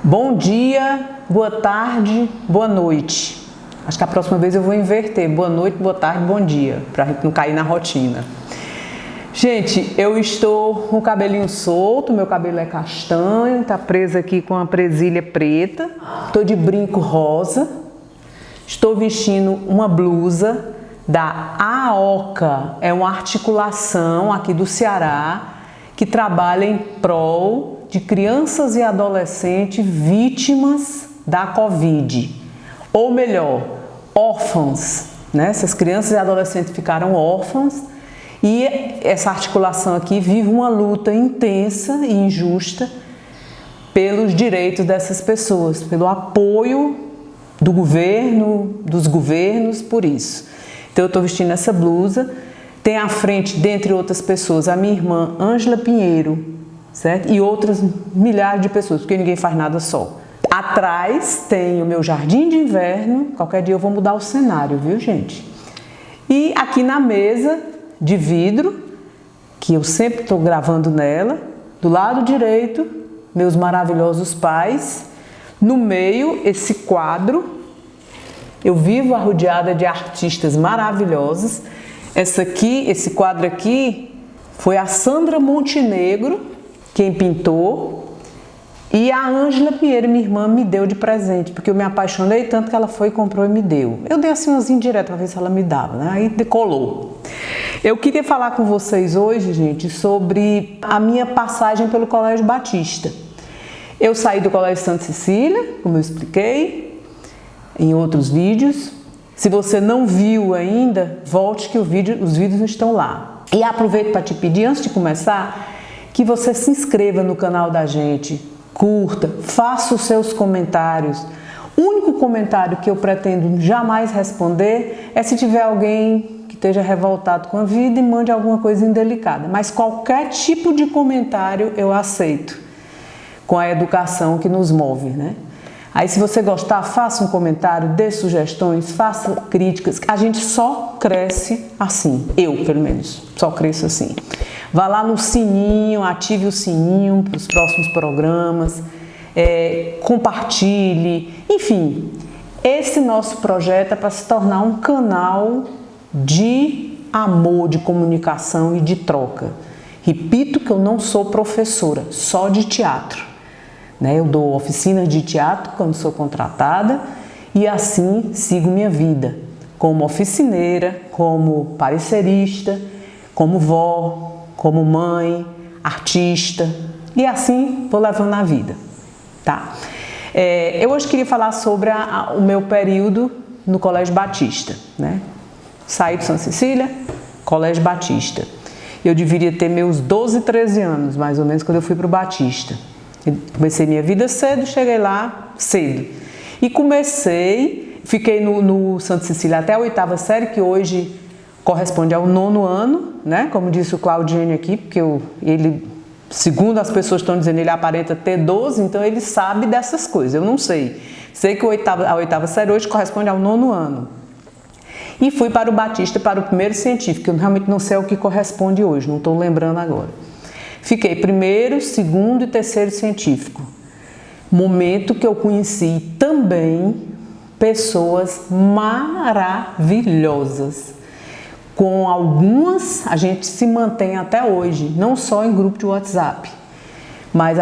Bom dia, boa tarde, boa noite. Acho que a próxima vez eu vou inverter. Boa noite, boa tarde, bom dia, pra gente não cair na rotina. Gente, eu estou com o cabelinho solto, meu cabelo é castanho, tá preso aqui com uma presilha preta. Tô de brinco rosa. Estou vestindo uma blusa da AOCA, é uma articulação aqui do Ceará que trabalha em prol de crianças e adolescentes vítimas da Covid, ou melhor, órfãos, né? Essas crianças e adolescentes ficaram órfãs e essa articulação aqui vive uma luta intensa e injusta pelos direitos dessas pessoas, pelo apoio do governo, dos governos por isso. Então eu estou vestindo essa blusa, tem à frente, dentre outras pessoas, a minha irmã Ângela Pinheiro, certo? E outras milhares de pessoas, porque ninguém faz nada só. Atrás tem o meu jardim de inverno, qualquer dia eu vou mudar o cenário, viu, gente? E aqui na mesa de vidro, que eu sempre estou gravando nela, do lado direito, meus maravilhosos pais, no meio, esse quadro. Eu vivo rodeada de artistas maravilhosos. Esse quadro aqui, foi a Sandra Montenegro quem pintou, e a Ângela Pinheiro, minha irmã, me deu de presente, porque eu me apaixonei tanto que ela foi, comprou e me deu. Eu dei assim umas indiretas para ver se ela me dava, né? Aí decolou. Eu queria falar com vocês hoje, gente, sobre a minha passagem pelo Colégio Batista. Eu saí do Colégio Santa Cecília, como eu expliquei em outros vídeos. Se você não viu ainda, volte que os vídeos estão lá. E aproveito para te pedir, antes de começar, que você se inscreva no canal da gente, curta, faça os seus comentários. O único comentário que eu pretendo jamais responder é se tiver alguém que esteja revoltado com a vida e mande alguma coisa indelicada. Mas qualquer tipo de comentário eu aceito, com a educação que nos move, né? Aí se você gostar, faça um comentário, dê sugestões, faça críticas. A gente só cresce assim, eu pelo menos, só cresço assim. Vá lá no sininho, ative o sininho para os próximos programas, compartilhe, enfim. Esse nosso projeto é para se tornar um canal de amor, de comunicação e de troca. Repito que eu não sou professora, só de teatro. Eu dou oficinas de teatro quando sou contratada e assim sigo minha vida, como oficineira, como parecerista, como vó, como mãe, artista, e assim vou levando a vida, tá? Eu hoje queria falar sobre o meu período no Colégio Batista, né? Saí de Santa Cecília, Colégio Batista. Eu deveria ter meus 12, 13 anos, mais ou menos, quando eu fui para o Batista. Eu comecei minha vida cedo, cheguei lá cedo. E fiquei no Santa Cecília até a 8ª série, que hoje corresponde ao 9º ano, né? Como disse o Claudinho aqui, porque ele, segundo as pessoas estão dizendo, ele aparenta ter 12, então ele sabe dessas coisas, eu não sei. Sei que a 8ª série hoje corresponde ao 9º ano. E fui para o Batista, para o primeiro científico, eu realmente não sei ao que corresponde hoje, não estou lembrando agora. Fiquei primeiro, segundo e terceiro científico. Momento que eu conheci também pessoas maravilhosas. Com algumas a gente se mantém até hoje, não só em grupo de WhatsApp, mas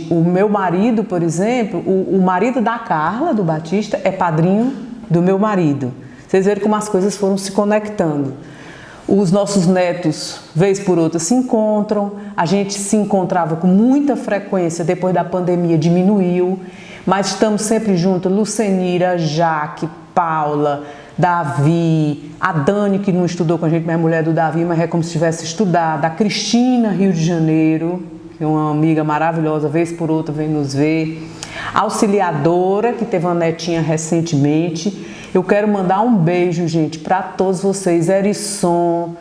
o meu marido, por exemplo, o marido da Carla, do Batista, é padrinho do meu marido. Vocês viram como as coisas foram se conectando. Os nossos netos, vez por outra, se encontram. A gente se encontrava com muita frequência, depois da pandemia diminuiu, mas estamos sempre juntos. Lucenira, Jaque, Paula, Davi, a Dani, que não estudou com a gente, mas é mulher do Davi, mas é como se tivesse estudado. A Cristina, Rio de Janeiro, que é uma amiga maravilhosa, vez por outra vem nos ver. A Auxiliadora, que teve uma netinha recentemente. Eu quero mandar um beijo, gente, para todos vocês. Erisson,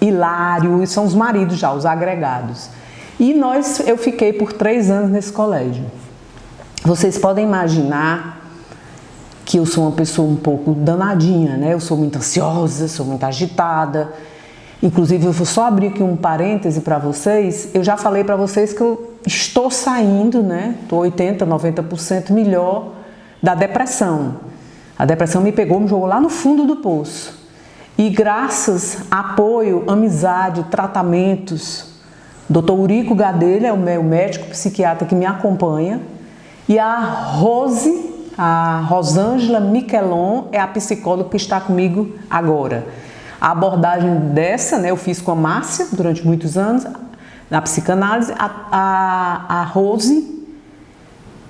Hilário, são os maridos já, os agregados. E eu fiquei por 3 anos nesse colégio. Vocês podem imaginar que eu sou uma pessoa um pouco danadinha, né? Eu sou muito ansiosa, sou muito agitada. Inclusive, eu vou só abrir aqui um parêntese para vocês. Eu já falei para vocês que eu estou saindo, né? Estou 80%, 90% melhor da depressão. A depressão me pegou, me jogou lá no fundo do poço. E graças a apoio, amizade, tratamentos, Dr. Urico Gadelha é o meu médico psiquiatra que me acompanha, e a Rosângela Miquelon é a psicóloga que está comigo agora. A abordagem dessa, né, eu fiz com a Márcia durante muitos anos, na psicanálise. A Rose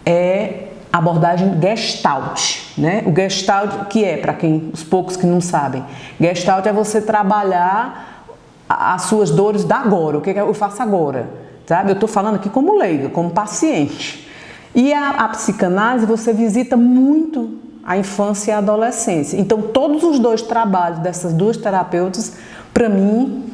é a abordagem Gestalt, né? O Gestalt, que é, para os poucos que não sabem, Gestalt é você trabalhar as suas dores da agora, o que eu faço agora, sabe? Eu estou falando aqui como leiga, como paciente. E a psicanálise, você visita muito a infância e a adolescência. Então, todos os dois trabalhos dessas duas terapeutas, para mim,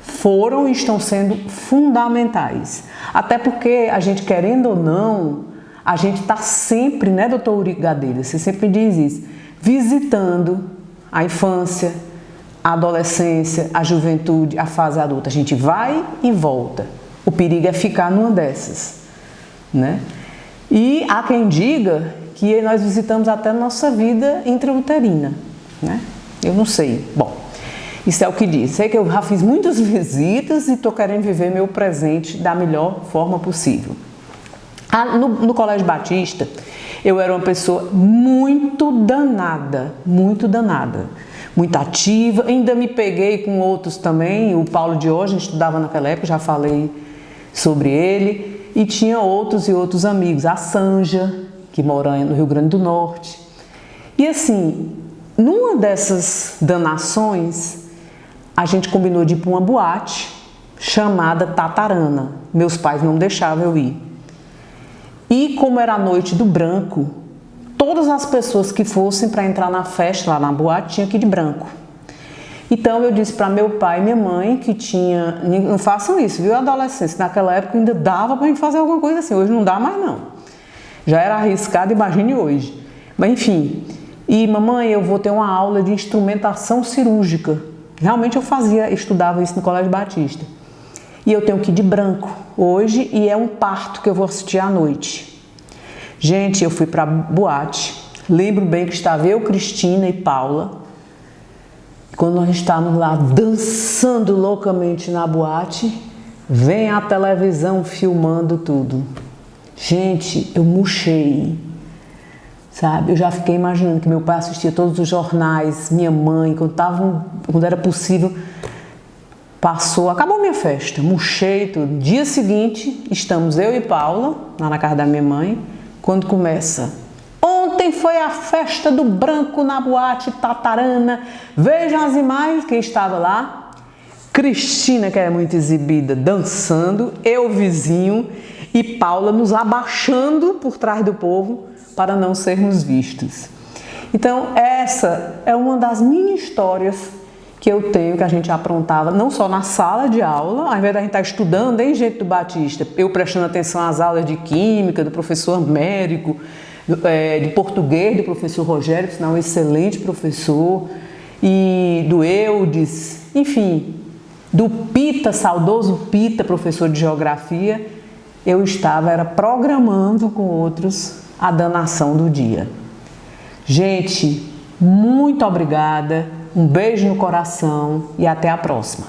foram e estão sendo fundamentais. Até porque a gente, querendo ou não, a gente está sempre, né, doutor Urico Gadelha, você sempre diz isso, visitando a infância, a adolescência, a juventude, a fase adulta. A gente vai e volta. O perigo é ficar numa dessas, né? E há quem diga que nós visitamos até nossa vida intrauterina, né? Eu não sei. Bom, isso é o que diz. Sei que eu já fiz muitas visitas e estou querendo viver meu presente da melhor forma possível. No Colégio Batista, eu era uma pessoa muito danada, muito ativa. Ainda me peguei com outros também. O Paulo Diógenes estudava naquela época, já falei sobre ele. E tinha outros e outros amigos. A Sanja, que mora no Rio Grande do Norte. E assim, numa dessas danações, a gente combinou de ir para uma boate chamada Tatarana. Meus pais não deixavam eu ir. E como era a noite do branco, todas as pessoas que fossem para entrar na festa, lá na boate, tinham que ir de branco. Então eu disse para meu pai e minha mãe que tinha... Não façam isso, viu, adolescência? Naquela época ainda dava para a gente fazer alguma coisa assim. Hoje não dá mais, não. Já era arriscado, imagine hoje. Mas enfim. E mamãe, eu vou ter uma aula de instrumentação cirúrgica. Realmente eu estudava isso no Colégio Batista. E eu tenho que ir de branco hoje e é um parto que eu vou assistir à noite. Gente, eu fui para a boate. Lembro bem que estava eu, Cristina e Paula. Quando nós estávamos lá dançando loucamente na boate, vem a televisão filmando tudo. Gente, eu murchei, sabe? Eu já fiquei imaginando que meu pai assistia todos os jornais, minha mãe, quando era possível, acabou minha festa, murchei tudo. Dia seguinte, estamos eu e Paula, lá na casa da minha mãe, quando começa... Ontem foi a festa do branco na boate Tatarana. Vejam as imagens, quem estava lá. Cristina, que é muito exibida, dançando. Eu, vizinho. E Paula nos abaixando por trás do povo para não sermos vistos. Então, essa é uma das mini histórias que eu tenho, que a gente aprontava, não só na sala de aula, ao invés da gente estar estudando, hein, gente do Batista, eu prestando atenção às aulas de química, do professor Américo, de português do professor Rogério, que é um excelente professor, e do Eudes, enfim, do Pita, saudoso Pita, professor de geografia, eu era programando com outros a danação do dia. Gente, muito obrigada, um beijo no coração e até a próxima.